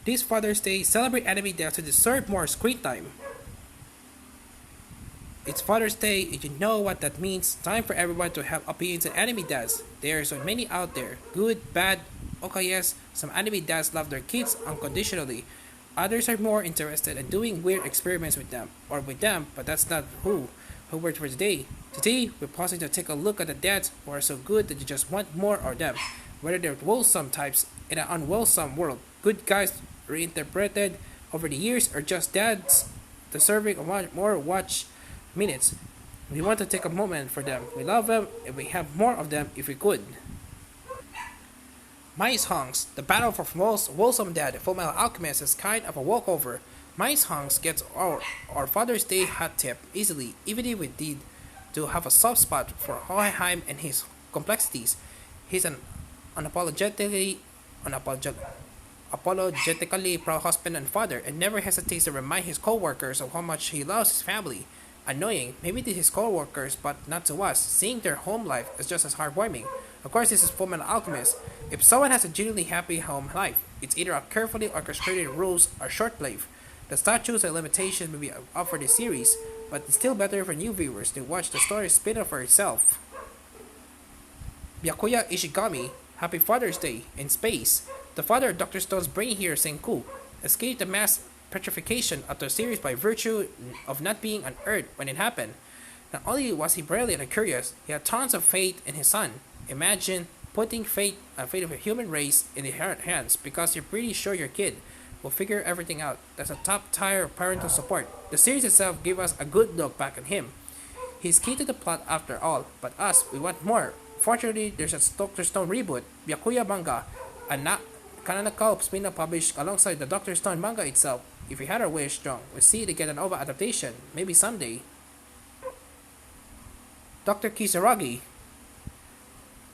This Father's Day, celebrate anime dads who deserve more screen time. It's Father's Day, and you know what that means. Time for everyone to have opinions on anime dads. There are so many out there. Good, bad, okay yes, some anime dads love their kids unconditionally. Others are more interested in doing weird experiments with them, but that's not who we're for today. Today, we're pausing to take a look at the dads who are so good that you just want more of them. Whether they're wholesome types in an unwholesome world, good guys reinterpreted over the years, or just dads deserving of more watch minutes. We want to take a moment for them. We love them and we have more of them if we could. Mice Hunks, the battle for most wholesome dad, Fullmetal Alchemist is kind of a walkover. Mice Hunks gets our Father's Day hot tip easily, even if we did to have a soft spot for Hohenheim and his complexities. He's an unapologetically apologetically proud husband and father and never hesitates to remind his co-workers of how much he loves his family. Annoying, maybe to his co-workers, but not to us. Seeing their home life is just as heartwarming. Of course, this is Fullmetal Alchemist. If someone has a genuinely happy home life, it's either a carefully orchestrated rules or short-lived. The statutes and limitations may be up for the series, but it's still better for new viewers to watch the story spin off for itself. Byakuya Ishigami, Happy Father's Day, in space. The father of Dr. Stone's brain hero Senku escaped the mass petrification of the series by virtue of not being on Earth when it happened. Not only was he brilliant and curious, he had tons of faith in his son. Imagine putting fate of a human race in their hands because you're pretty sure your kid will figure everything out. That's a top tier of parental support. The series itself gave us a good look back at him. He's key to the plot after all, but us, we want more. Fortunately, there's a Dr. Stone reboot, Byakuya manga, a canonical spin-off published alongside the Dr. Stone manga itself. If we had our wish strong, we'd see to get an OVA adaptation, maybe someday. Dr. Kisaragi,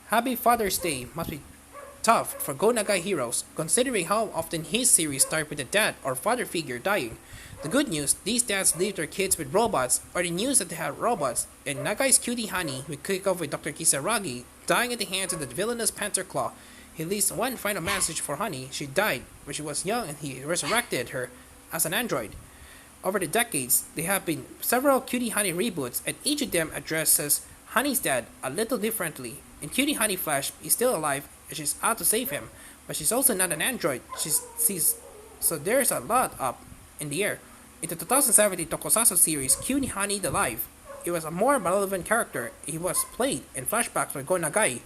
Happy Father's Day must be tough for Go Nagai heroes, considering how often his series start with a dad or father figure dying. The good news, these dads leave their kids with robots, or the news that they have robots, and Nagai's cutie Honey will kick off with Dr. Kisaragi dying at the hands of the villainous Panther Claw. He leaves one final message for Honey. She died when she was young and he resurrected her as an android. Over the decades, there have been several Cutie Honey reboots, and each of them addresses Honey's dad a little differently. In Cutie Honey Flash, he's still alive and she's out to save him, but she's also not an android. So there's a lot up in the air. In the 2017 Tokusatsu series Cutie Honey the Live, it was a more malevolent character. He was played in flashbacks by Go Nagai.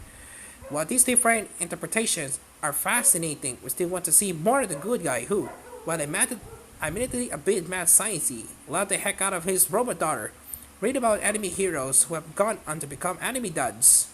While these different interpretations are fascinating, we still want to see more of the good guy who, while admittedly a bit mad sciencey, loved the heck out of his robot daughter. Read about anime heroes who have gone on to become anime duds.